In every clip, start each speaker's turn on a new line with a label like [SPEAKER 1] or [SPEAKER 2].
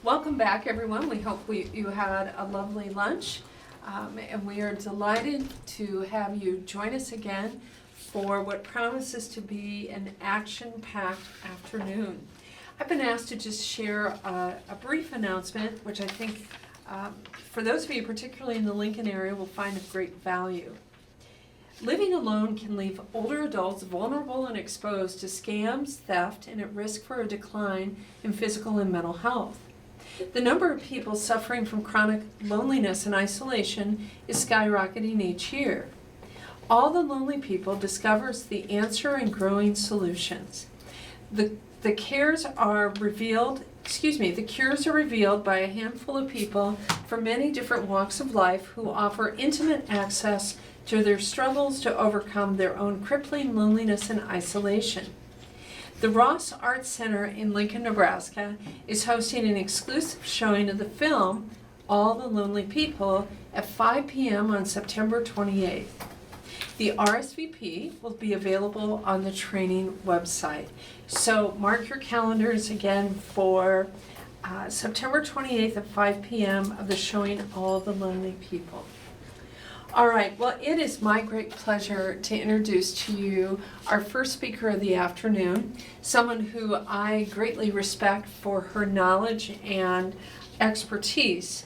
[SPEAKER 1] Welcome back, everyone. We hope you had a lovely lunch, and we are delighted to have you join us again for what promises to be an action-packed afternoon. I've been asked to just share a brief announcement, which I think for those of you, particularly in the Lincoln area, will find of great value. Living alone can leave older adults vulnerable and exposed to scams, theft, and at risk for a decline in physical and mental health. The number of people suffering from chronic loneliness and isolation is skyrocketing each year. All the Lonely People discovers the answer and growing solutions. The cures are revealed by a handful of people from many different walks of life who offer intimate access to their struggles to overcome their own crippling loneliness and isolation. The Ross Arts Center in Lincoln, Nebraska is hosting an exclusive showing of the film, All the Lonely People, at 5 p.m. on September 28th. The RSVP will be available on the training website. So mark your calendars again for September 28th at 5 p.m. of the showing All the Lonely People. All right, well, it is my great pleasure to introduce to you our first speaker of the afternoon, someone who I greatly respect for her knowledge and expertise.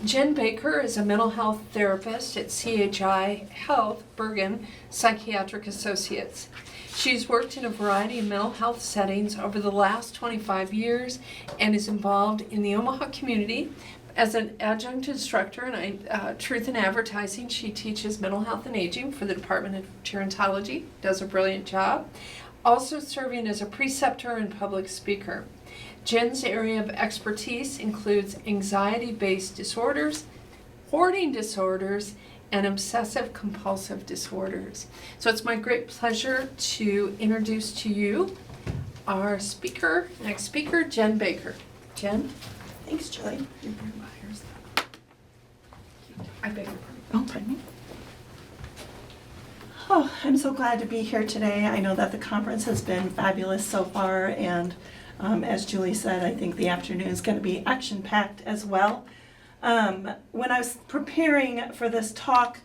[SPEAKER 1] Jen Baker is a mental health therapist at CHI Health Bergen Psychiatric Associates. She's worked in a variety of mental health settings over the last 25 years and is involved in the Omaha community. As an adjunct instructor in Truth in Advertising, she teaches mental health and aging for the Department of Gerontology, does a brilliant job. Also serving as a preceptor and public speaker. Jen's area of expertise includes anxiety-based disorders, hoarding disorders, and obsessive-compulsive disorders. So it's my great pleasure to introduce to you our next speaker, Jen Baker. Jen?
[SPEAKER 2] Thanks, Julie.
[SPEAKER 1] I beg your pardon.
[SPEAKER 2] Oh, pardon me. Oh, I'm so glad to be here today. I know that the conference has been fabulous so far, and as Julie said, I think the afternoon is going to be action-packed as well. When I was preparing for this talk,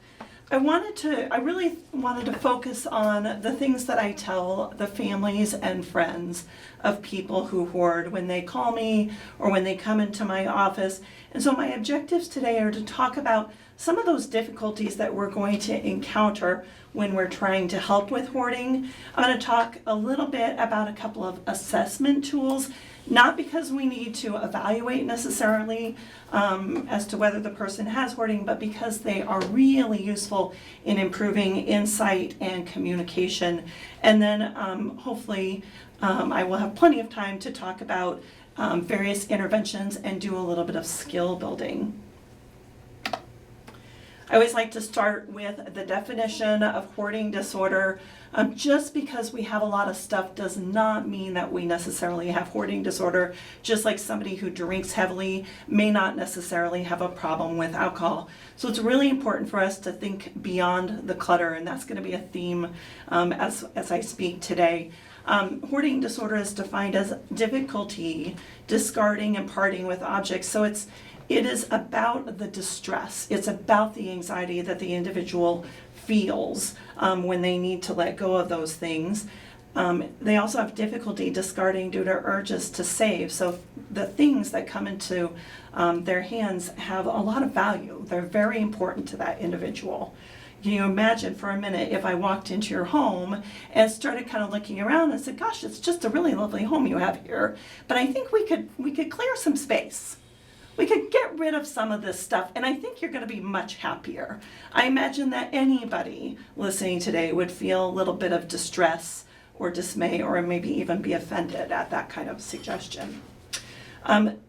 [SPEAKER 2] I really wanted to focus on the things that I tell the families and friends of people who hoard when they call me or when they come into my office. And so my objectives today are to talk about some of those difficulties that we're going to encounter when we're trying to help with hoarding. I'm going to talk a little bit about a couple of assessment tools, not because we need to evaluate necessarily as to whether the person has hoarding, but because they are really useful in improving insight and communication. And then hopefully I will have plenty of time to talk about various interventions and do a little bit of skill building. I always like to start with the definition of hoarding disorder. Just because we have a lot of stuff does not mean that we necessarily have hoarding disorder, just like somebody who drinks heavily may not necessarily have a problem with alcohol. So it's really important for us to think beyond the clutter, and that's going to be a theme as I speak today. Hoarding disorder is defined as difficulty discarding and parting with objects. So it is about the distress. It's about the anxiety that the individual feels when they need to let go of those things. They also have difficulty discarding due to urges to save. So the things that come into their hands have a lot of value. They're very important to that individual. Can you imagine for a minute if I walked into your home and started kind of looking around and said, gosh, it's just a really lovely home you have here, but I think we could clear some space. We could get rid of some of this stuff, and I think you're going to be much happier. I imagine that anybody listening today would feel a little bit of distress or dismay or maybe even be offended at that kind of suggestion.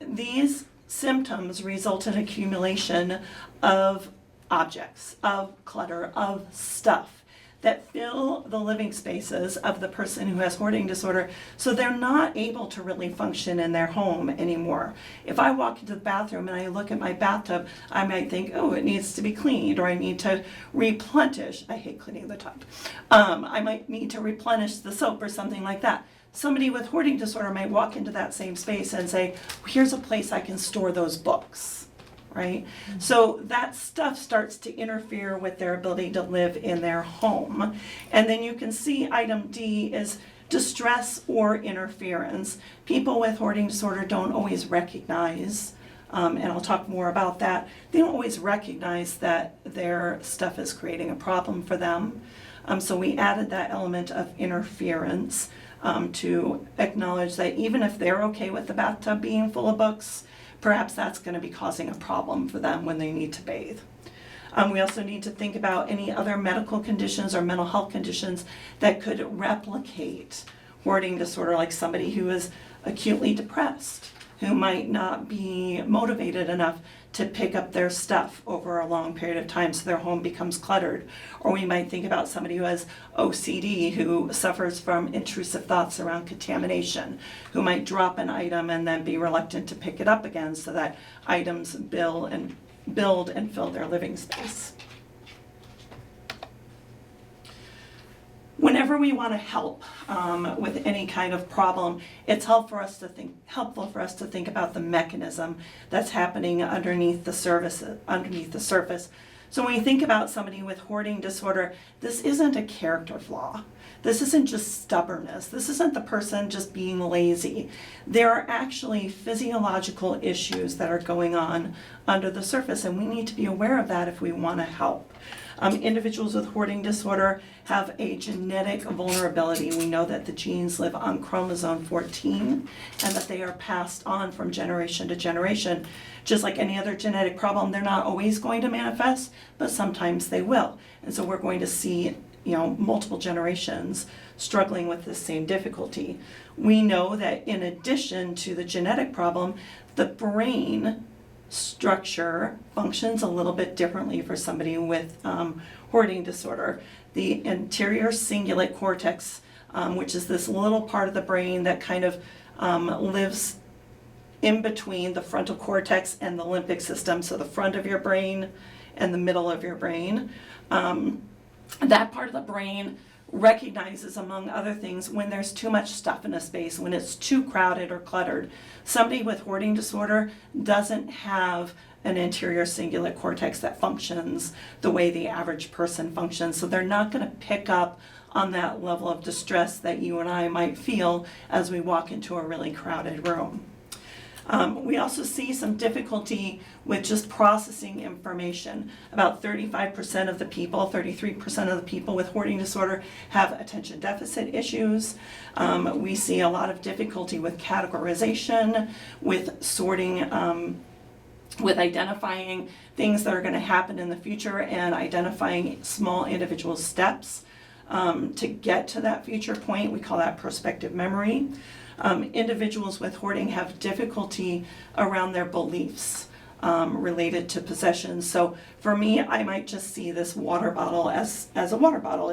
[SPEAKER 2] These symptoms result in accumulation of objects, of clutter, of stuff that fill the living spaces of the person who has hoarding disorder, so they're not able to really function in their home anymore. If I walk into the bathroom and I look at my bathtub, I might think, oh, it needs to be cleaned, or I need to replenish. I hate cleaning the tub. I might need to replenish the soap or something like that. somebody with hoarding disorder might walk into that same space and say, here's a place I can store those books, right? So that stuff starts to interfere with their ability to live in their home. And then you can see item D is distress or interference. People with hoarding disorder don't always recognize, and I'll talk more about that, they don't always recognize that their stuff is creating a problem for them. So we added that element of interference to acknowledge that even if they're okay with the bathtub being full of books, perhaps that's going to be causing a problem for them when they need to bathe. We also need to think about any other medical conditions or mental health conditions that could replicate hoarding disorder, like somebody who is acutely depressed, who might not be motivated enough to pick up their stuff over a long period of time so their home becomes cluttered. Or we might think about somebody who has OCD, who suffers from intrusive thoughts around contamination, who might drop an item and then be reluctant to pick it up again so that items build and fill their living space. Whenever we want to help with any kind of problem, it's helpful for us to think about the mechanism that's happening underneath the surface. So when we think about somebody with hoarding disorder, this isn't a character flaw. This isn't just stubbornness. This isn't the person just being lazy. There are actually physiological issues that are going on under the surface, and we need to be aware of that if we want to help. Individuals with hoarding disorder have a genetic vulnerability. We know that the genes live on chromosome 14 and that they are passed on from generation to generation. Just like any other genetic problem, they're not always going to manifest, but sometimes they will. And so we're going to see, multiple generations struggling with the same difficulty. We know that in addition to the genetic problem, the brain structure functions a little bit differently for somebody with hoarding disorder. The anterior cingulate cortex, which is this little part of the brain that kind of lives in between the frontal cortex and the limbic system, so the front of your brain and the middle of your brain. That part of the brain recognizes, among other things, when there's too much stuff in a space, when it's too crowded or cluttered. Somebody with hoarding disorder doesn't have an anterior cingulate cortex that functions the way the average person functions, so they're not going to pick up on that level of distress that you and I might feel as we walk into a really crowded room. We also see some difficulty with just processing information. About 35% of the people, 33% of the people with hoarding disorder have attention deficit issues. We see a lot of difficulty with categorization, with sorting, with identifying things that are going to happen in the future and identifying small individual steps to get to that future point. We call that prospective memory. Individuals with hoarding have difficulty around their beliefs related to possessions. So for me, I might just see this water bottle as a water bottle.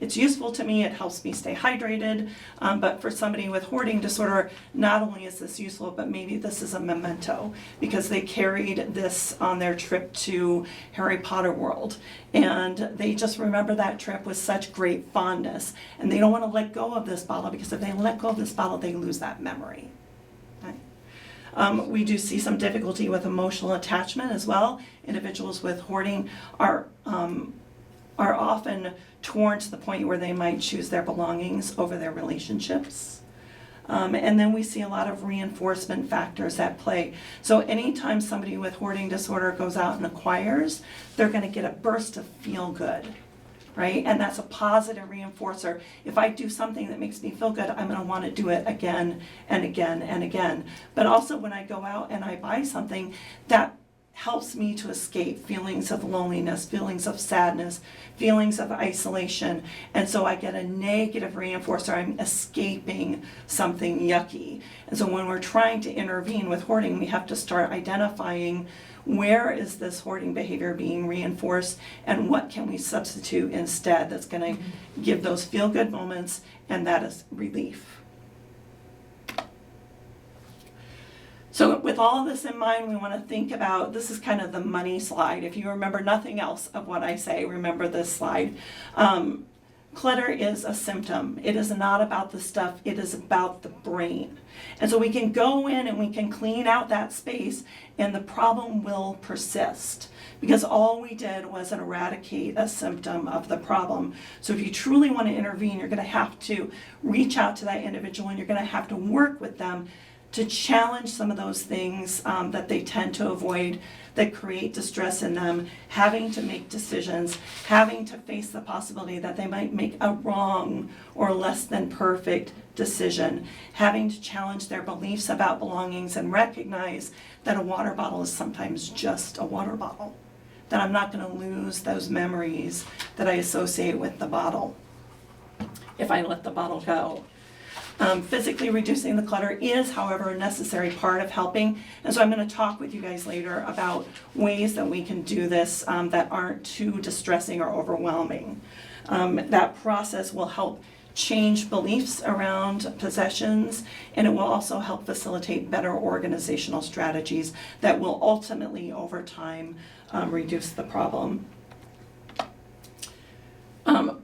[SPEAKER 2] It's useful to me, it helps me stay hydrated, but for somebody with hoarding disorder, not only is this useful, but maybe this is a memento because they carried this on their trip to Harry Potter World, and they just remember that trip with such great fondness, and they don't want to let go of this bottle because if they let go of this bottle, they lose that memory. We do see some difficulty with emotional attachment as well. Individuals with hoarding are often torn to the point where they might choose their belongings over their relationships. And then we see a lot of reinforcement factors at play. So anytime somebody with hoarding disorder goes out and acquires, they're going to get a burst of feel good. Right? And that's a positive reinforcer. If I do something that makes me feel good, I'm going to want to do it again and again and again. But also when I go out and I buy something, that helps me to escape feelings of loneliness, feelings of sadness, feelings of isolation. And so I get a negative reinforcer. I'm escaping something yucky. And so when we're trying to intervene with hoarding, we have to start identifying where is this hoarding behavior being reinforced and what can we substitute instead that's going to give those feel-good moments, and that is relief. So with all of this in mind, we want to think about, this is kind of the money slide. If you remember nothing else of what I say, remember this slide. clutter is a symptom. It is not about the stuff, it is about the brain. And so we can go in and we can clean out that space and the problem will persist because all we did was eradicate a symptom of the problem. So if you truly want to intervene, you're going to have to reach out to that individual and you're going to have to work with them to challenge some of those things that they tend to avoid that create distress in them, having to make decisions, having to face the possibility that they might make a wrong or less than perfect decision, having to challenge their beliefs about belongings and recognize that a water bottle is sometimes just a water bottle, that I'm not going to lose those memories that I associate with the bottle if I let the bottle go. Physically reducing the clutter is, however, a necessary part of helping. And so I'm going to talk with you guys later about ways that we can do this that aren't too distressing or overwhelming. That process will help change beliefs around possessions, and it will also help facilitate better organizational strategies that will ultimately, over time, reduce the problem.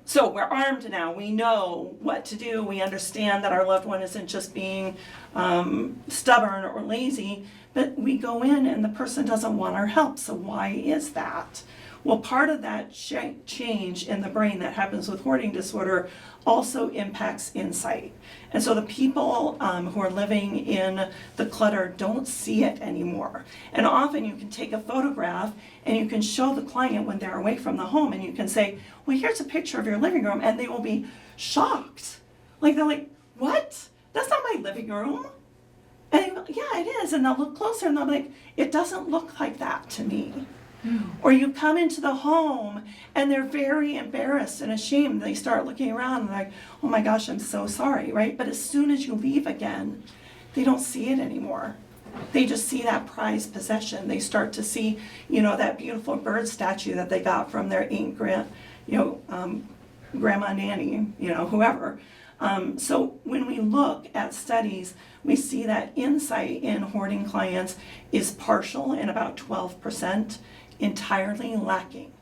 [SPEAKER 2] So we're armed now. We know what to do. We understand that our loved one isn't just being stubborn or lazy, but we go in and the person doesn't want our help. So why is that? Well, part of that change in the brain that happens with hoarding disorder also impacts insight. And so the people who are living in the clutter don't see it anymore. And often you can take a photograph and you can show the client when they're away from the home and you can say, well, here's a picture of your living room, and they will be shocked. Like, they're like, what? That's not my living room. And they go, yeah, it is. And they'll look closer and they'll be like, it doesn't look like that to me. Or you come into the home and they're very embarrassed and ashamed. They start looking around and like, oh my gosh, I'm so sorry, right? But as soon as you leave again, they don't see it anymore. They just see that prized possession. They start to see, that beautiful bird statue that they got from their Aunt Grandma Nanny, whoever. So when we look at studies, we see that insight in hoarding clients is partial in about 12%, entirely lacking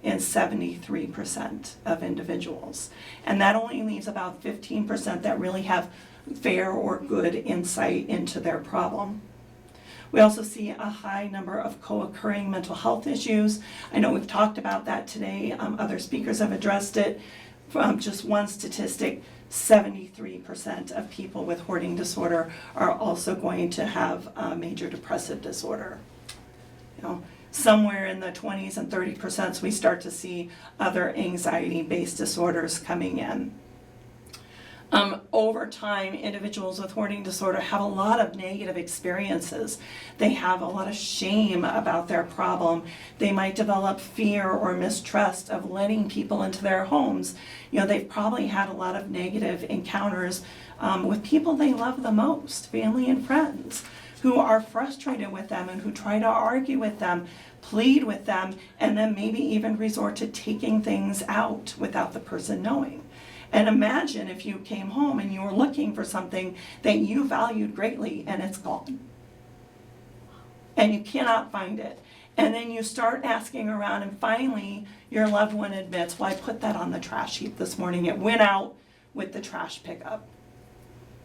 [SPEAKER 2] in 73% of individuals. And that only leaves about 15% that really have fair or good insight into their problem. We also see a high number of co-occurring mental health issues. I know we've talked about that today. Other speakers have addressed it. Just one statistic, 73% of people with hoarding disorder are also going to have a major depressive disorder. Somewhere in the 20s and 30% we start to see other anxiety-based disorders coming in. Over time, individuals with hoarding disorder have a lot of negative experiences. They have a lot of shame about their problem. They might develop fear or mistrust of letting people into their homes. They've probably had a lot of negative encounters with people they love the most, family and friends, who are frustrated with them and who try to argue with them, plead with them, and then maybe even resort to taking things out without the person knowing. And imagine if you came home and you were looking for something that you valued greatly and it's gone. And you cannot find it. And then you start asking around and finally your loved one admits, well, I put that on the trash heap this morning. It went out with the trash pickup.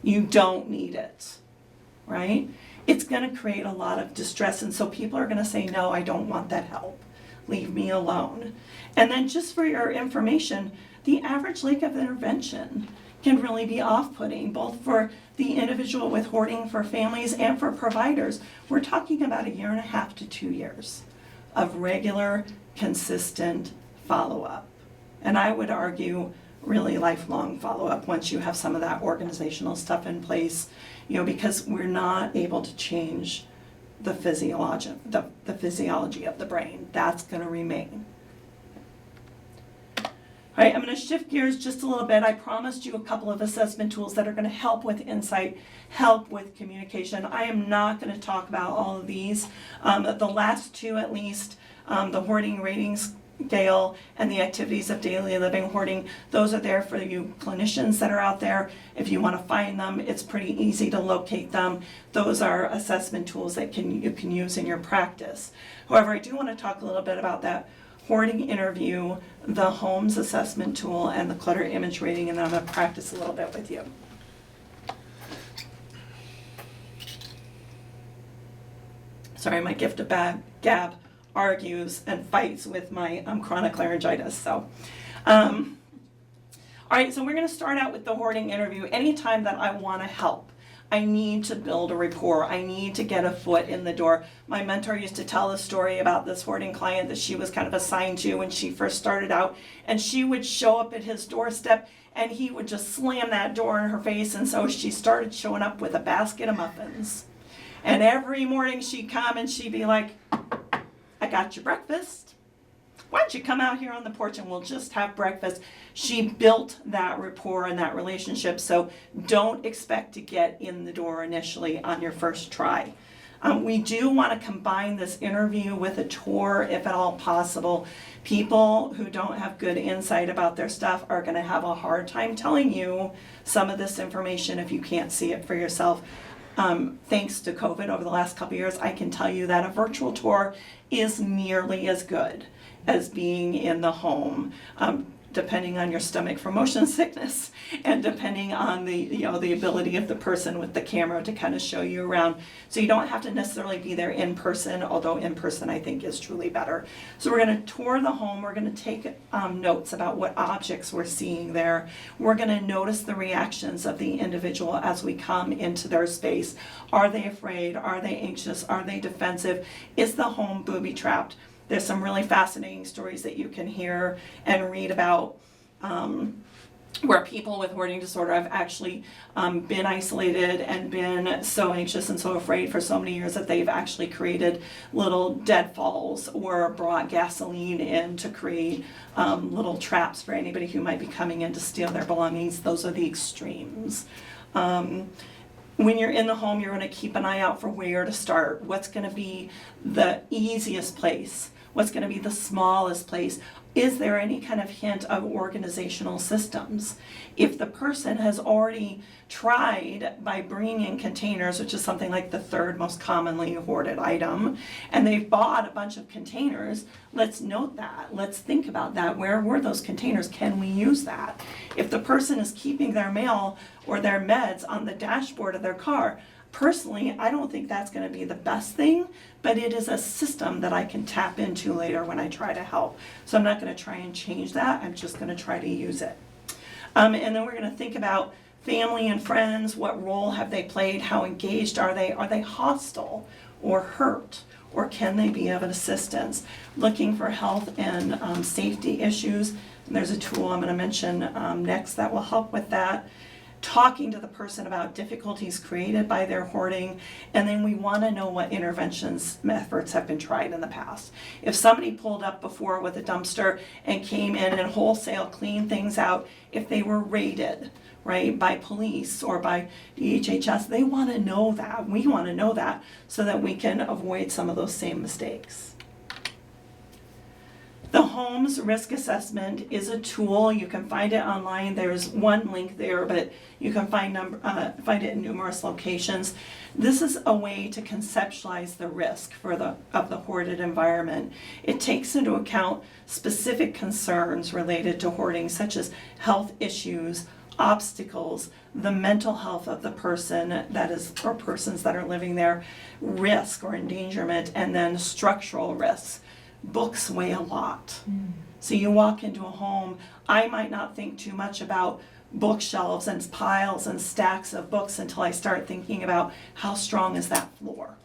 [SPEAKER 2] You don't need it, right? It's going to create a lot of distress. And so people are going to say, no, I don't want that help. Leave me alone. And then just for your information, the average length of intervention can really be off-putting, both for the individual with hoarding, for families, and for providers. We're talking about 1.5 to 2 years of regular, consistent follow-up. And I would argue really lifelong follow-up once you have some of that organizational stuff in place, because we're not able to change the physiology of the brain. That's going to remain. All right, I'm going to shift gears just a little bit. I promised you a couple of assessment tools that are going to help with insight, help with communication. I am not going to talk about all of these. The last two at least, the hoarding ratings scale and the activities of daily living hoarding, those are there for you clinicians that are out there. If you want to find them, it's pretty easy to locate them. Those are assessment tools that you can use in your practice. However, I do want to talk a little bit about that Hoarding Interview, the Homes Assessment Tool, and the Clutter Image Rating, and then I'm going to practice a little bit with you. Sorry, my gift of gab argues and fights with my chronic laryngitis. So, all right, so we're going to start out with the hoarding interview. Anytime that I want to help, I need to build a rapport. I need to get a foot in the door. My mentor used to tell a story about this hoarding client that she was kind of assigned to when she first started out, and she would show up at his doorstep and he would just slam that door in her face, and so she started showing up with a basket of muffins. And every morning she'd come and she'd be like, I got your breakfast. Why don't you come out here on the porch and we'll just have breakfast? She built that rapport and that relationship, so don't expect to get in the door initially on your first try. We do want to combine this interview with a tour if at all possible. People who don't have good insight about their stuff are going to have a hard time telling you some of this information if you can't see it for yourself. Thanks to COVID over the last couple of years, I can tell you that a virtual tour is nearly as good as being in the home, depending on your stomach for motion sickness and depending on the ability of the person with the camera to kind of show you around. So you don't have to necessarily be there in person, although in person I think is truly better. So we're going to tour the home. We're going to take notes about what objects we're seeing there. We're going to notice the reactions of the individual as we come into their space. Are they afraid? Are they anxious? Are they defensive? Is the home booby-trapped? There's some really fascinating stories that you can hear and read about where people with hoarding disorder have actually been isolated and been so anxious and so afraid for so many years that they've actually created little deadfalls or brought gasoline in to create little traps for anybody who might be coming in to steal their belongings. Those are the extremes. When you're in the home, you're going to keep an eye out for where to start. What's going to be the easiest place? What's going to be the smallest place? Is there any kind of hint of organizational systems? If the person has already tried by bringing in containers, which is something like the third most commonly hoarded item, and they've bought a bunch of containers, let's note that. Let's think about that. Where were those containers? Can we use that? If the person is keeping their mail or their meds on the dashboard of their car, personally, I don't think that's going to be the best thing, but it is a system that I can tap into later when I try to help. So I'm not going to try and change that. I'm just going to try to use it. And then we're going to think about family and friends. What role have they played? How engaged are they? Are they hostile or hurt? Or can they be of assistance? Looking for health and safety issues. And there's a tool I'm going to mention next that will help with that. Talking to the person about difficulties created by their hoarding, and then we want to know what interventions efforts have been tried in the past. If somebody pulled up before with a dumpster and came in and wholesale cleaned things out, if they were raided, right, by police or by DHHS, they want to know that. We want to know that so that we can avoid some of those same mistakes. The Homes Risk Assessment is a tool. You can find it online. There's one link there, but you can find it in numerous locations. This is a way to conceptualize the risk of the hoarded environment. It takes into account specific concerns related to hoarding, such as health issues, obstacles, the mental health of the person or persons that are living there, risk or endangerment, and then structural risks. Books weigh a lot. So you walk into a home, I might not think too much about bookshelves and piles and stacks of books until I start thinking about how strong is that floor?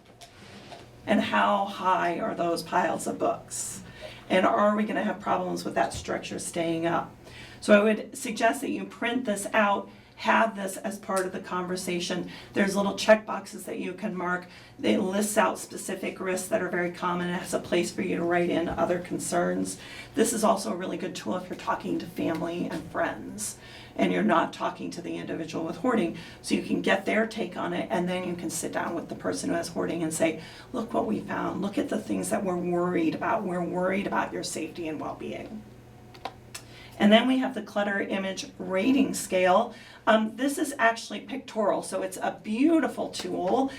[SPEAKER 2] And how high are those piles of books? And are we going to have problems with that structure staying up? So I would suggest that you print this out, have this as part of the conversation. There's little check boxes that you can mark. It lists out specific risks that are very common. It has a place for you to write in other concerns. This is also a really good tool if you're talking to family and friends and you're not talking to the individual with hoarding, so you can get their take on it, and then you can sit down with the person who has hoarding and say, look what we found, look at the things that we're worried about. We're worried about your safety and well-being. And then we have the clutter image rating scale. This is actually pictorial, so it's a beautiful tool.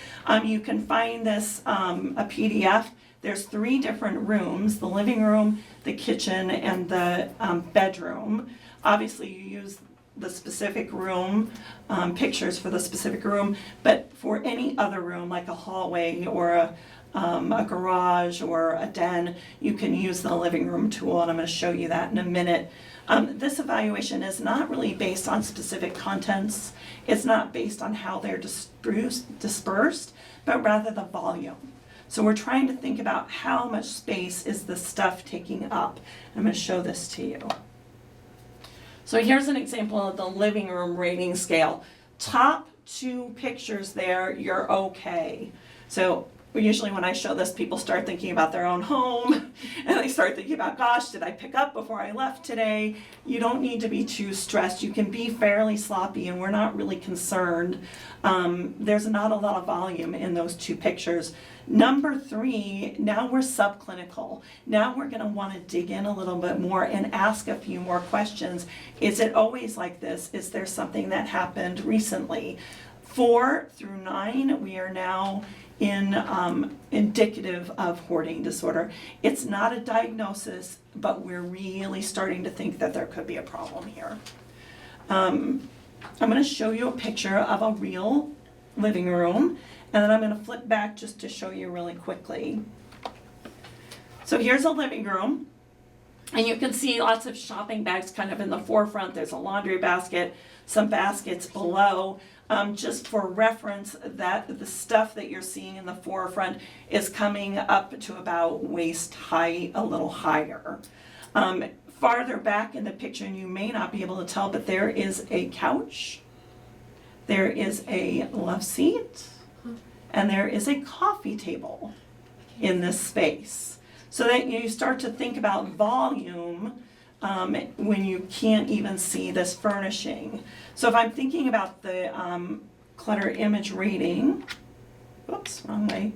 [SPEAKER 2] You can find this, a PDF there's 3 different rooms, the living room, the kitchen, and the bedroom. Obviously, you use the specific room, pictures for the specific room, but for any other room, like a hallway or a garage or a den, you can use the living room tool, and I'm going to show you that in a minute. This evaluation is not really based on specific contents. It's not based on how they're dispersed, but rather the volume. So we're trying to think about how much space is the stuff taking up. I'm going to show this to you. So here's an example of the living room rating scale. Top 2 pictures there, you're okay. So usually when I show this, people start thinking about their own home, and they start thinking about, gosh, did I pick up before I left today? You don't need to be too stressed. You can be fairly sloppy, and we're not really concerned. There's not a lot of volume in those 2 pictures. Number 3, now we're subclinical. Now we're gonna wanna dig in a little bit more and ask a few more questions. Is it always like this? Is there something that happened recently? 4 through 9, we are now in indicative of hoarding disorder. It's not a diagnosis, but we're really starting to think that there could be a problem here. I'm going to show you a picture of a real living room, and then I'm going to flip back just to show you really quickly. So here's a living room, and you can see lots of shopping bags kind of in the forefront. There's a laundry basket, some baskets below. Just for reference, that the stuff that you're seeing in the forefront is coming up to about waist height, a little higher. Farther back in the picture, and you may not be able to tell, but there is a couch, there is a love seat, and there is a coffee table in this space. So that you start to think about volume when you can't even see this furnishing. So if I'm thinking about the clutter image rating, oops, wrong way.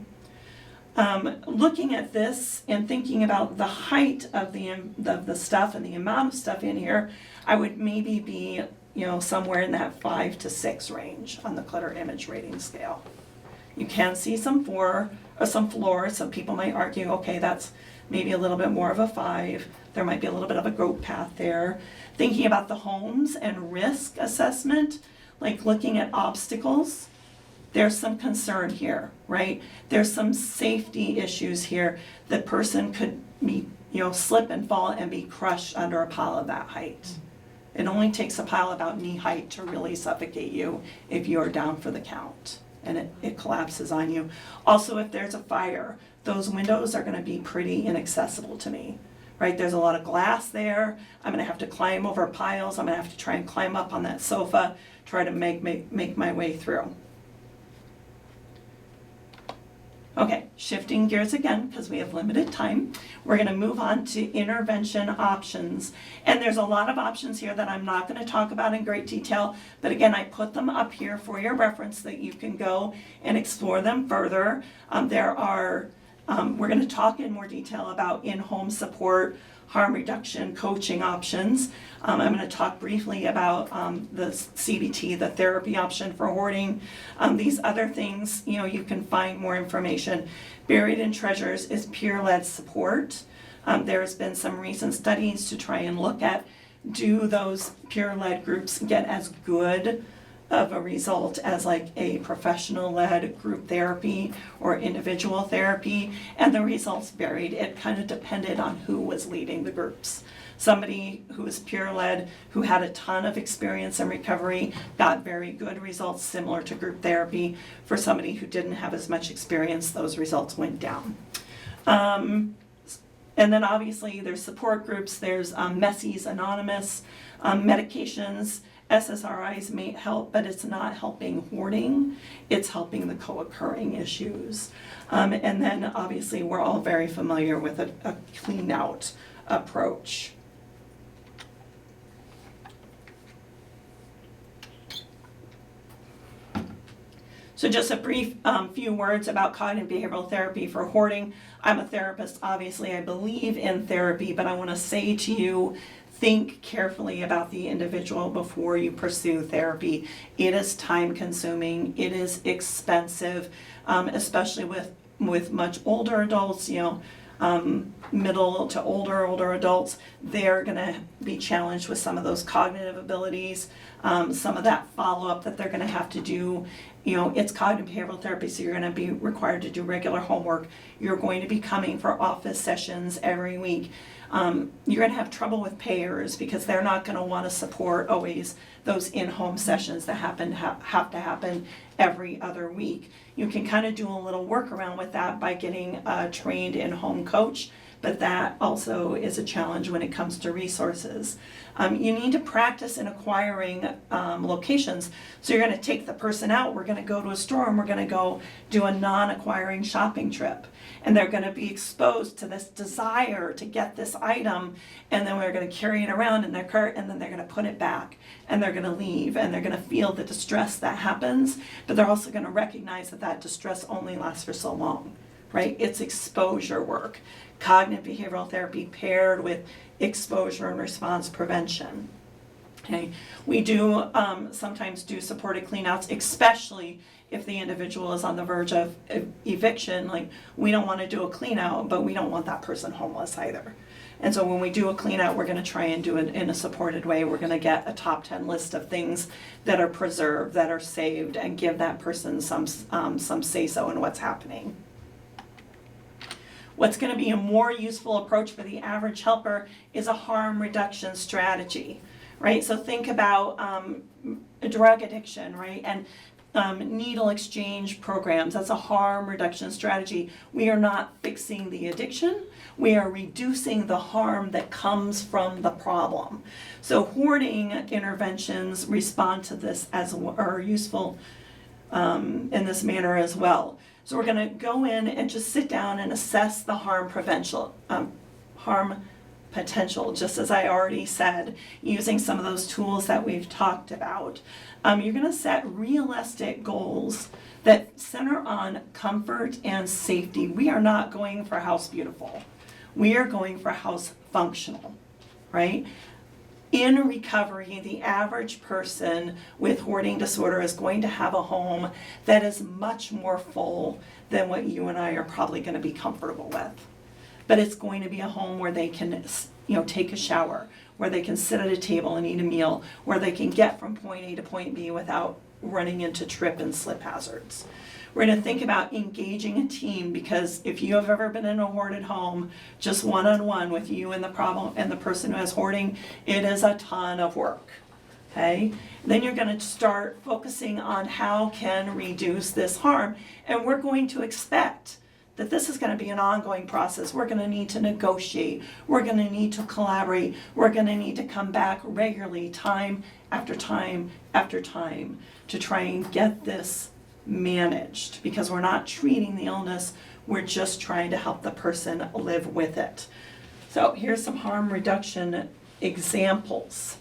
[SPEAKER 2] Looking at this and thinking about the height of the stuff and the amount of stuff in here, I would maybe be, somewhere in that 5 to 6 range on the clutter image rating scale. You can see some floor. Some people might argue, okay, that's maybe a little bit more of a 5. There might be a little bit of a goat path there. Thinking about the homes and risk assessment, like looking at obstacles, there's some concern here, right? There's some safety issues here. The person could be, slip and fall and be crushed under a pile of that height. It only takes a pile about knee height to really suffocate you if you are down for the count and it collapses on you. Also, if there's a fire, those windows are going to be pretty inaccessible to me, right? There's a lot of glass there. I'm going to have to climb over piles. I'm going to have to try and climb up on that sofa, try to make my way through. Okay, shifting gears again because we have limited time. We're going to move on to intervention options. And there's a lot of options here that I'm not going to talk about in great detail, but again, I put them up here for your reference that you can go and explore them further. We're going to talk in more detail about in-home support, harm reduction, coaching options. I'm going to talk briefly about the CBT, the therapy option for hoarding. These other things, you can find more information. Buried in Treasures is peer-led support. There has been some recent studies to try and look at, do those peer-led groups get as good of a result as like a professional-led group therapy or individual therapy, and the results varied. It kind of depended on who was leading the groups. Somebody who was peer-led, who had a ton of experience in recovery, got very good results similar to group therapy. For somebody who didn't have as much experience, those results went down. And then obviously there's support groups, there's Messies Anonymous, medications. SSRIs may help, but it's not helping hoarding, it's helping the co-occurring issues. And then obviously we're all very familiar with a clean out approach. So just a brief few words about cognitive behavioral therapy for hoarding. I'm a therapist, obviously I believe in therapy, but I want to say to you, think carefully about the individual before you pursue therapy. It is time consuming, it is expensive, especially with with much older adults, middle to older adults, they're gonna be challenged with some of those cognitive abilities, some of that follow-up that they're gonna have to do. It's cognitive behavioral therapy, so you're gonna be required to do regular homework. You're going to be coming for office sessions every week. You're gonna have trouble with payers because they're not gonna wanna support always those in-home sessions that have to happen every other week. You can kind of do a little workaround with that by getting a trained in-home coach, but that also is a challenge when it comes to resources. You need to practice in acquiring locations. So you're gonna take the person out, we're gonna go to a store and we're gonna go do a non-acquiring shopping trip. And they're gonna be exposed to this desire to get this item, and then we're gonna carry it around in their cart, and then they're gonna put it back, and they're gonna leave, and they're gonna feel the distress that happens, but they're also gonna recognize that that distress only lasts for so long, right? It's exposure work. Cognitive behavioral therapy paired with exposure and response prevention. Okay, we do sometimes do supported cleanouts, especially if the individual is on the verge of eviction. Like, we don't want to do a cleanout, but we don't want that person homeless either. And so when we do a cleanout, we're going to try and do it in a supported way. We're going to get a top 10 list of things that are preserved, that are saved, and give that person some say-so in what's happening. What's going to be a more useful approach for the average helper is a harm reduction strategy, right? So think about drug addiction, right? And needle exchange programs. That's a harm reduction strategy. We are not fixing the addiction. We are reducing the harm that comes from the problem. So hoarding interventions respond to this as are useful in this manner as well. So we're going to go in and just sit down and assess the harm potential, just as I already said, using some of those tools that we've talked about. You're going to set realistic goals that center on comfort and safety. We are not going for house beautiful. We are going for house functional, right? In recovery, the average person with hoarding disorder is going to have a home that is much more full than what you and I are probably going to be comfortable with. But it's going to be a home where they can, take a shower, where they can sit at a table and eat a meal, where they can get from point A to point B without running into trip and slip hazards. We're going to think about engaging a team, because if you have ever been in a hoarded home, just one-on-one with you and the problem and the person who has hoarding, it is a ton of work. Okay? Then you're going to start focusing on how can reduce this harm, and we're going to expect that this is going to be an ongoing process. We're going to need to negotiate. We're going to need to collaborate. We're going to need to come back regularly, time after time after time, to try and get this managed, because we're not treating the illness, we're just trying to help the person live with it. So here's some harm reduction examples.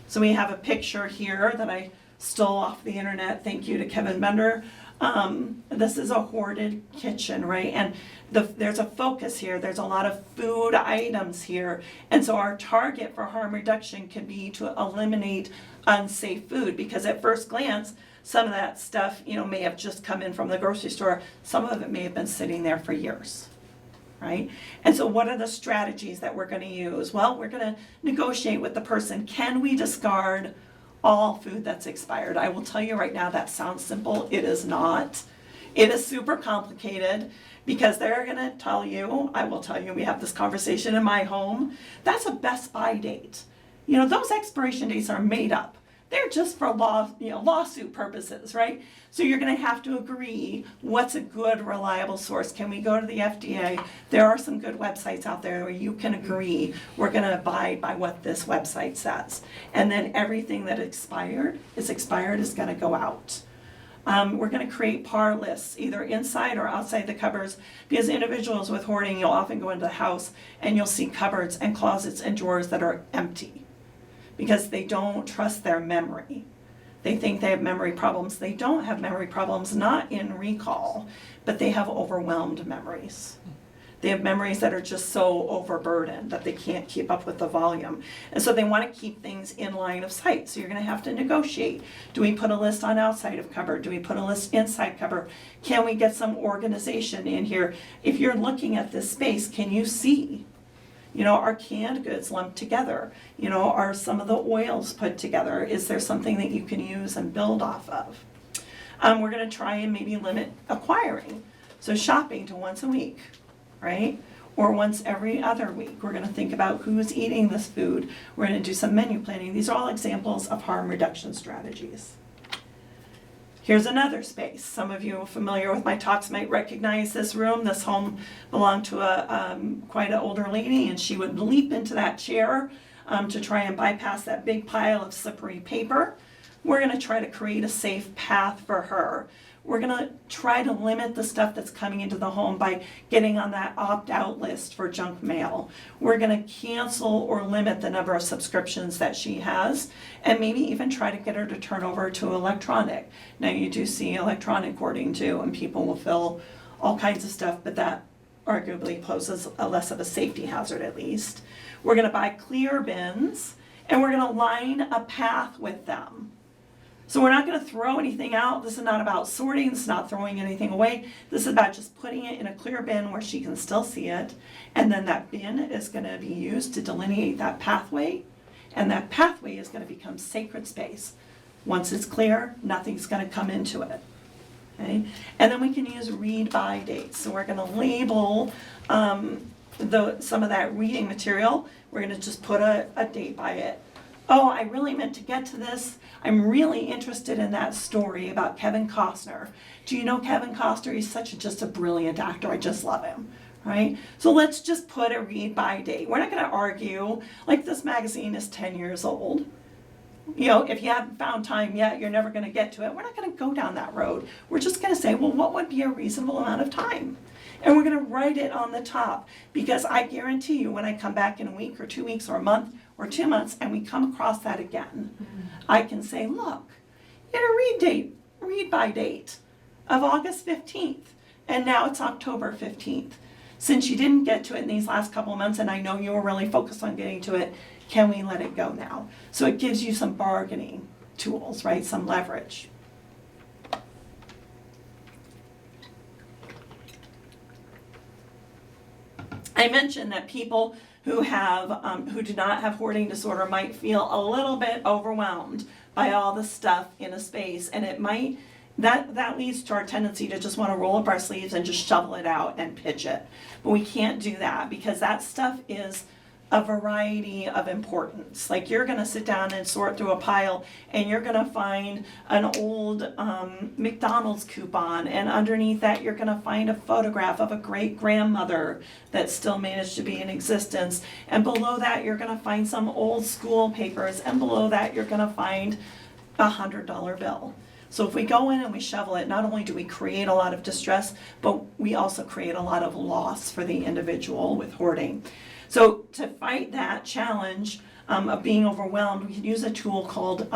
[SPEAKER 2] So we have a picture here that I stole off the internet, thank you to Kevin Bender. This is a hoarded kitchen, right? And there's a focus here, there's a lot of food items here, and so our target for harm reduction could be to eliminate unsafe food, because at first glance, some of that stuff, may have just come in from the grocery store. Some of it may have been sitting there for years, right? And so what are the strategies that we're going to use? Well, we're going to negotiate with the person. Can we discard all food that's expired? I will tell you right now, that sounds simple. It is not. It is super complicated, because they're going to tell you, I will tell you, we have this conversation in my home, that's a best by date. Those expiration dates are made up. They're just for lawsuit purposes, right? So you're going to have to agree what's a good, reliable source. Can we go to the FDA? There are some good websites out there where you can agree, we're going to abide by what this website says. And then everything that is expired is going to go out. We're going to create par lists, either inside or outside the cupboards, because individuals with hoarding, you'll often go into the house and you'll see cupboards and closets and drawers that are empty, because they don't trust their memory. They think they have memory problems. They don't have memory problems, not in recall, but they have overwhelmed memories. They have memories that are just so overburdened that they can't keep up with the volume. And so they want to keep things in line of sight. So you're going to have to negotiate. Do we put a list on outside of cupboard? Do we put a list inside cupboard? Can we get some organization in here? If you're looking at this space, can you see? You know, are canned goods lumped together? You know, are some of the oils put together? Is there something that you can use and build off of? We're going to try and maybe limit acquiring. So shopping to once a week, right? Or once every other week. We're going to think about who's eating this food. We're going to do some menu planning. These are all examples of harm reduction strategies. Here's another space. Some of you familiar with my talks might recognize this room. This home belonged to a quite an older lady, and she would leap into that chair to try and bypass that big pile of slippery paper. We're going to try to create a safe path for her. We're going to try to limit the stuff that's coming into the home by getting on that opt-out list for junk mail. We're going to cancel or limit the number of subscriptions that she has, and maybe even try to get her to turn over to electronic. Now you do see electronic hoarding too, and people will fill all kinds of stuff, but that arguably poses a less of a safety hazard at least. We're going to buy clear bins, and we're going to line a path with them. So we're not going to throw anything out. This is not about sorting. This is not throwing anything away. This is about just putting it in a clear bin where she can still see it. And then that bin is going to be used to delineate that pathway. And that pathway is going to become sacred space. Once it's clear, nothing's going to come into it. Okay? And then we can use read by dates. So we're going to label some of that reading material. We're going to just put a date by it. Oh, I really meant to get to this. I'm really interested in that story about Kevin Costner. Do you know Kevin Costner? He's just a brilliant actor. I just love him, right? So let's just put a read by date. We're not going to argue, like this magazine is 10 years old. You know, if you haven't found time yet, you're never going to get to it. We're not going to go down that road. We're just going to say, well, what would be a reasonable amount of time? And we're going to write it on the top, because I guarantee you when I come back in a week or 2 weeks or a month or 2 months and we come across that again, I can say, look, you had a read by date of August 15th, and now it's October 15th. Since you didn't get to it in these last couple of months, and I know you were really focused on getting to it, can we let it go now? So it gives you some bargaining tools, right? Some leverage. I mentioned that people who do not have hoarding disorder might feel a little bit overwhelmed by all the stuff in a space, and it might that leads to our tendency to just want to roll up our sleeves and just shovel it out and pitch it. But we can't do that, because that stuff is a variety of importance. Like, you're going to sit down and sort through a pile, and you're going to find an old McDonald's coupon, and underneath that you're going to find a photograph of a great grandmother that still managed to be in existence, and below that you're going to find some old school papers, and below that you're going to find a $100 bill. So if we go in and we shovel it, not only do we create a lot of distress, but we also create a lot of loss for the individual with hoarding. So to fight that challenge of being overwhelmed, we can use a tool called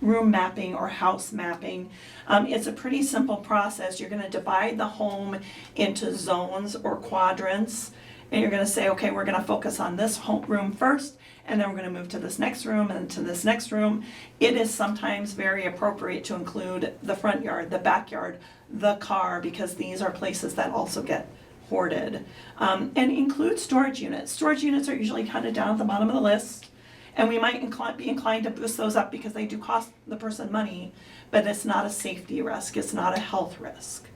[SPEAKER 2] room mapping or house mapping. It's a pretty simple process. You're going to divide the home into zones or quadrants, and you're going to say, okay, we're going to focus on this room first, and then we're going to move to this next room and to this next room. It is sometimes very appropriate to include the front yard, the backyard, the car, because these are places that also get hoarded. And include storage units. Storage units are usually kind of down at the bottom of the list, and we might be inclined to boost those up because they do cost the person money, but it's not a safety risk, it's not a health risk.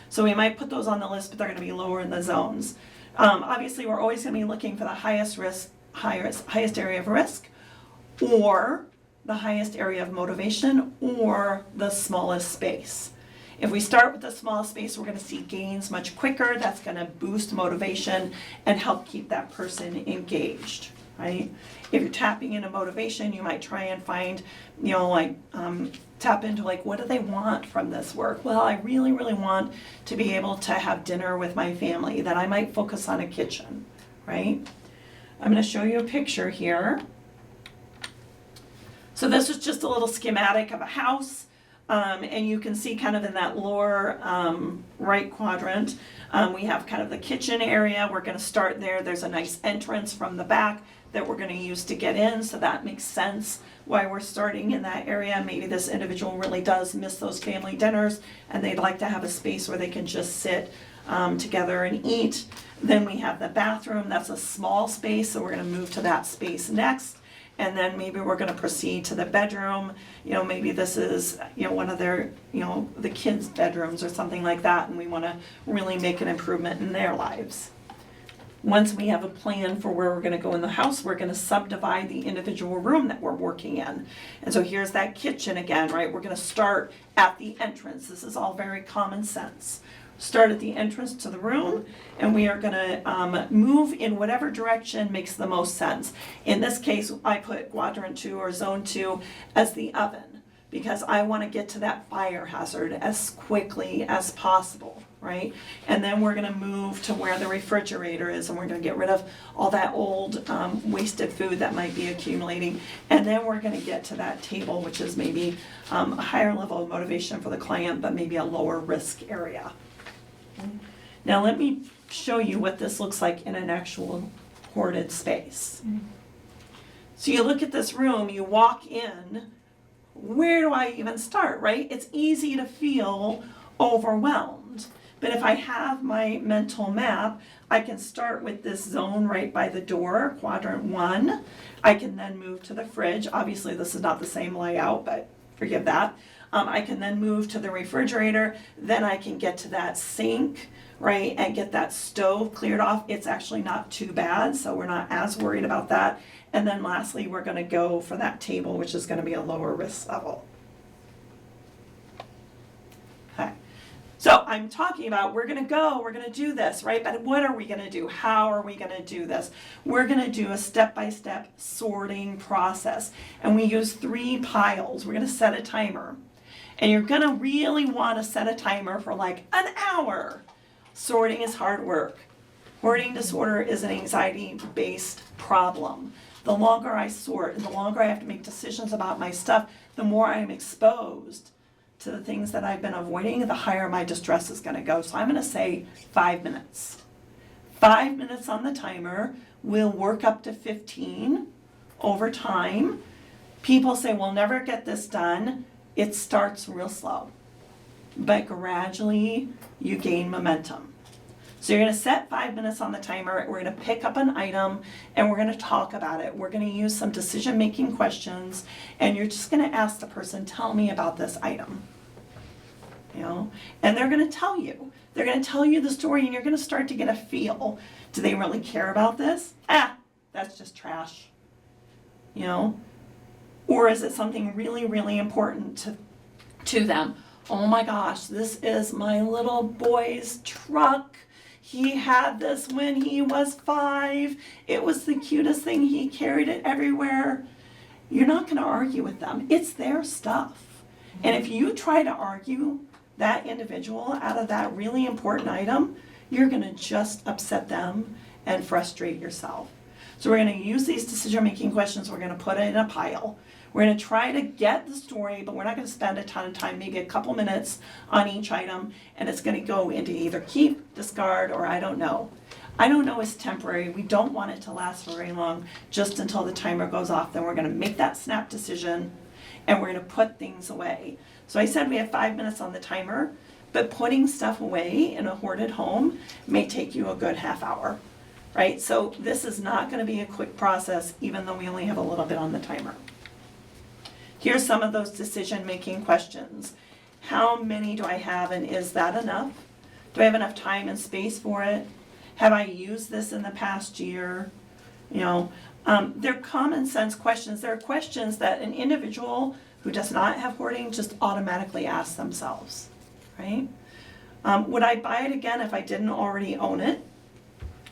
[SPEAKER 2] So we might put those on the list, but they're going to be lower in the zones. Obviously, we're always going to be looking for the highest area of risk, or the highest area of motivation, or the smallest space. If we start with the smallest space, we're going to see gains much quicker. That's going to boost motivation and help keep that person engaged, right? If you're tapping into motivation, you might try and find, tap into what do they want from this work? Well, I really, really want to be able to have dinner with my family. Then I might focus on a kitchen, right? I'm going to show you a picture here. So this is just a little schematic of a house. And you can see kind of in that lower right quadrant, we have kind of the kitchen area. We're going to start there. There's a nice entrance from the back that we're going to use to get in, so that makes sense why we're starting in that area. Maybe this individual really does miss those family dinners and they'd like to have a space where they can just sit together and eat. Then we have the bathroom. That's a small space, so we're going to move to that space next. And then maybe we're going to proceed to the bedroom. Maybe this is, one of their, the kids' bedrooms or something like that, and we want to really make an improvement in their lives. Once we have a plan for where we're going to go in the house, we're going to subdivide the individual room that we're working in. And so here's that kitchen again, right? We're going to start at the entrance. This is all very common sense. Start at the entrance to the room, and we are going to move in whatever direction makes the most sense. In this case, I put quadrant 2 or zone 2 as the oven, because I want to get to that fire hazard as quickly as possible, right? And then we're going to move to where the refrigerator is, and we're going to get rid of all that old wasted food that might be accumulating. And then we're going to get to that table, which is maybe a higher level of motivation for the client, but maybe a lower risk area. Now let me show you what this looks like in an actual hoarded space. So you look at this room, you walk in, where do I even start, right? It's easy to feel overwhelmed. But if I have my mental map, I can start with this zone right by the door, quadrant 1. I can then move to the fridge. Obviously this is not the same layout, but forgive that. I can then move to the refrigerator, then I can get to that sink, right, and get that stove cleared off. It's actually not too bad, so we're not as worried about that. And then lastly, we're going to go for that table, which is going to be a lower risk level. Okay, so I'm talking about we're going to do this, right? But what are we going to do? How are we going to do this? We're going to do a step-by-step sorting process, and we use 3 piles. We're going to set a timer. And you're going to really want to set a timer for like an hour. Sorting is hard work. Hoarding disorder is an anxiety-based problem. The longer I sort and the longer I have to make decisions about my stuff, the more I'm exposed to the things that I've been avoiding, the higher my distress is going to go. So I'm going to say 5 minutes. 5 minutes on the timer. We'll work up to 15 over time. People say, we'll never get this done. It starts real slow, but gradually you gain momentum. So you're going to set 5 minutes on the timer. We're going to pick up an item and we're going to talk about it. We're going to use some decision-making questions, and you're just going to ask the person, tell me about this item. And they're going to tell you. They're going to tell you the story, and you're going to start to get a feel. Do they really care about this? That's just trash. Or is it something really, really important to them? Oh my gosh, this is my little boy's truck. He had this when he was 5. It was the cutest thing. He carried it everywhere. You're not going to argue with them. It's their stuff. And if you try to argue that individual out of that really important item, you're going to just upset them and frustrate yourself. So we're going to use these decision-making questions. We're going to put it in a pile. We're going to try to get the story, but we're not going to spend a ton of time, maybe a couple minutes on each item, and it's going to go into either keep, discard, or I don't know. I don't know is temporary. We don't want it to last for very long, just until the timer goes off. Then we're going to make that snap decision, and we're going to put things away. So I said we have 5 minutes on the timer, but putting stuff away in a hoarded home may take you a good half hour, right? So this is not going to be a quick process, even though we only have a little bit on the timer. Here's some of those decision-making questions. How many do I have, and is that enough? Do I have enough time and space for it? Have I used this in the past year? They're common sense questions. They're questions that an individual who does not have hoarding just automatically asks themselves, right? Would I buy it again if I didn't already own it?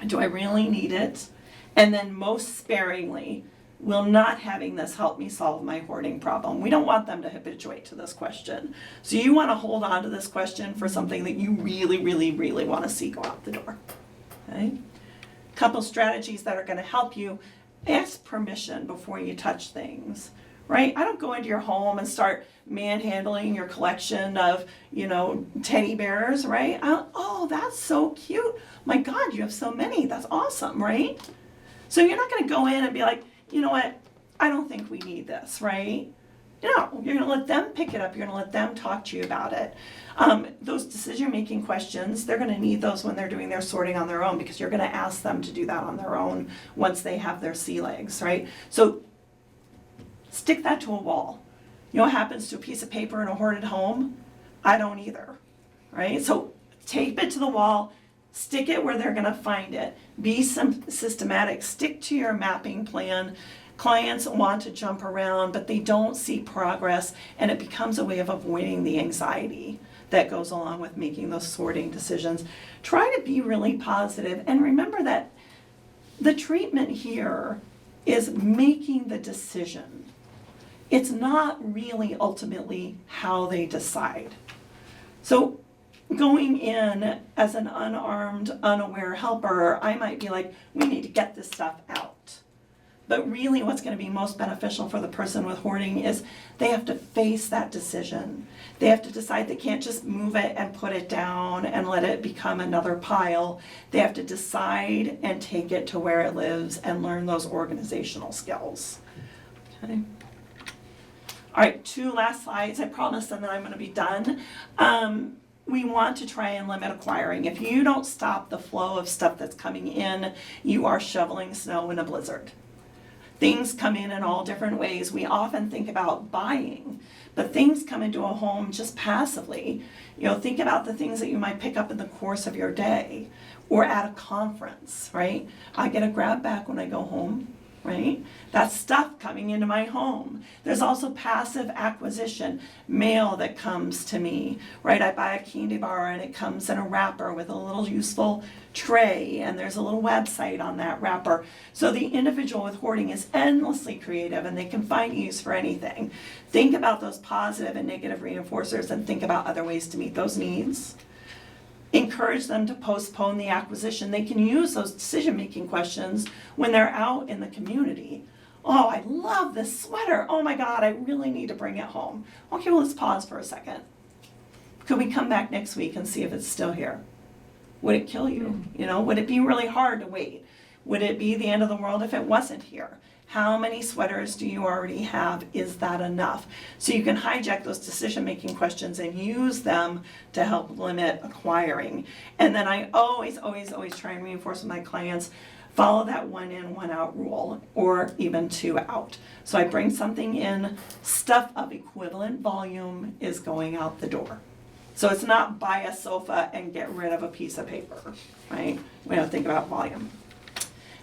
[SPEAKER 2] Do I really need it? And then most sparingly, will not having this help me solve my hoarding problem? We don't want them to habituate to this question. So you want to hold on to this question for something that you really, really, really want to see go out the door. Okay? Couple strategies that are going to help you. Ask permission before you touch things, right? I don't go into your home and start manhandling your collection of, teddy bears, right? Oh, that's so cute. My God, you have so many. That's awesome, right? So you're not going to go in and be like, you know what? I don't think we need this, right? No, you're going to let them pick it up. You're going to let them talk to you about it. Those decision-making questions, they're going to need those when they're doing their sorting on their own, because you're going to ask them to do that on their own once they have their sea legs, right? So stick that to a wall. You know what happens to a piece of paper in a hoarded home? I don't either, right? So tape it to the wall, stick it where they're going to find it. Be systematic, stick to your mapping plan. Clients want to jump around, but they don't see progress, and it becomes a way of avoiding the anxiety that goes along with making those sorting decisions. Try to be really positive, and remember that the treatment here is making the decision. It's not really ultimately how they decide. So going in as an unarmed, unaware helper, I might be like, we need to get this stuff out. But really what's going to be most beneficial for the person with hoarding is they have to face that decision. They have to decide they can't just move it and put it down and let it become another pile. They have to decide and take it to where it lives and learn those organizational skills. Okay. All right, 2 last slides, I promise, and then I'm going to be done. We want to try and limit acquiring. If you don't stop the flow of stuff that's coming in, you are shoveling snow in a blizzard. Things come in all different ways. We often think about buying, but things come into a home just passively. Think about the things that you might pick up in the course of your day or at a conference, right? I get a grab bag when I go home, right? That's stuff coming into my home. There's also passive acquisition, mail that comes to me, right? I buy a candy bar and it comes in a wrapper with a little useful tray, and there's a little website on that wrapper. So the individual with hoarding is endlessly creative, and they can find use for anything. Think about those positive and negative reinforcers and think about other ways to meet those needs. Encourage them to postpone the acquisition. They can use those decision-making questions when they're out in the community. Oh, I love this sweater. Oh my God, I really need to bring it home. Okay, well, let's pause for a second. Could we come back next week and see if it's still here? Would it kill you? Would it be really hard to wait? Would it be the end of the world if it wasn't here? How many sweaters do you already have? Is that enough? So you can hijack those decision-making questions and use them to help limit acquiring. And then I always try and reinforce with my clients, follow that 1 in, 1 out rule, or even 2 out. So I bring something in, stuff of equivalent volume is going out the door. So it's not buy a sofa and get rid of a piece of paper, right? We don't think about volume.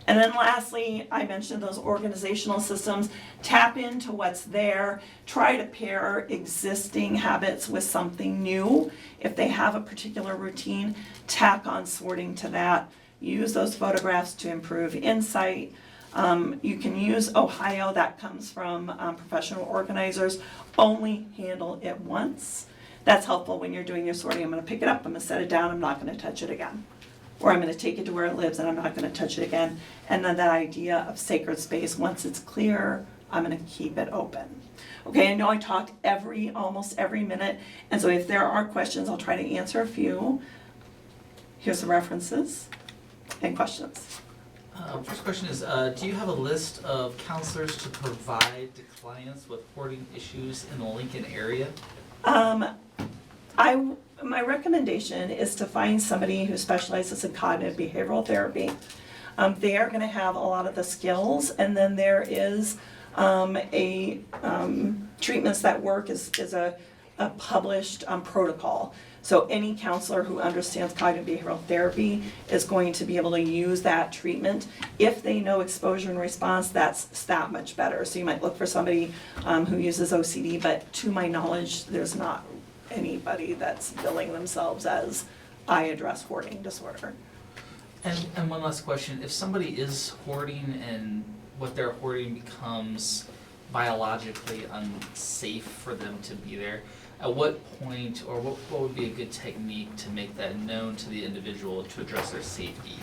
[SPEAKER 2] And then lastly, I mentioned those organizational systems. Tap into what's there. Try to pair existing habits with something new. If they have a particular routine, tack on sorting to that. Use those photographs to improve insight. You can use Ohio, that comes from professional organizers. Only handle it once. That's helpful when you're doing your sorting. I'm going to pick it up, I'm going to set it down, I'm not going to touch it again. Or I'm going to take it to where it lives and I'm not going to touch it again. And then that idea of sacred space, once it's clear, I'm going to keep it open. Okay, I know I talked almost every minute, and so if there are questions, I'll try to answer a few. Here's the references and questions.
[SPEAKER 3] First question is, do you have a list of counselors to provide to clients with hoarding issues in the Lincoln area?
[SPEAKER 2] My recommendation is to find somebody who specializes in cognitive behavioral therapy. They are going to have a lot of the skills, and then there is treatments that work is a published protocol. So any counselor who understands cognitive behavioral therapy is going to be able to use that treatment. If they know exposure and response, that's that much better. So you might look for somebody who uses OCD, but to my knowledge, there's not anybody that's billing themselves as I address hoarding disorder.
[SPEAKER 3] And one last question, if somebody is hoarding and what they're hoarding becomes biologically unsafe for them to be there, at what point or what would be a good technique to make that known to the individual to address their safety?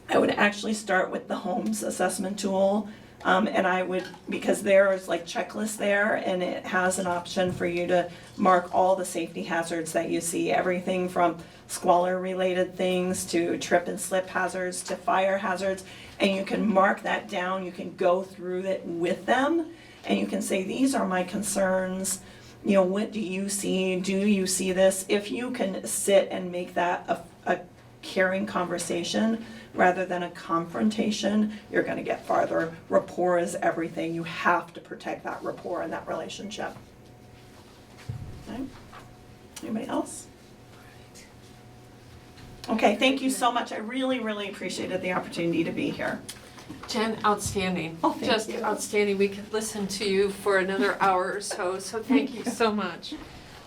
[SPEAKER 2] I would actually start with the HOMES assessment tool. And I would, because there's like checklists there, and it has an option for you to mark all the safety hazards that you see, everything from squalor related things to trip and slip hazards to fire hazards. And you can mark that down, you can go through it with them, and you can say, these are my concerns. You know, what do you see? Do you see this? If you can sit and make that a caring conversation rather than a confrontation, you're gonna get farther. Rapport is everything. You have to protect that rapport and that relationship. Okay. Anybody else? Okay, thank you so much. I really, really appreciated the opportunity to be here.
[SPEAKER 1] Jen, outstanding.
[SPEAKER 2] Oh, thank
[SPEAKER 1] Just
[SPEAKER 2] you.
[SPEAKER 1] outstanding. We could listen to you for another hour or so, so thank you so much.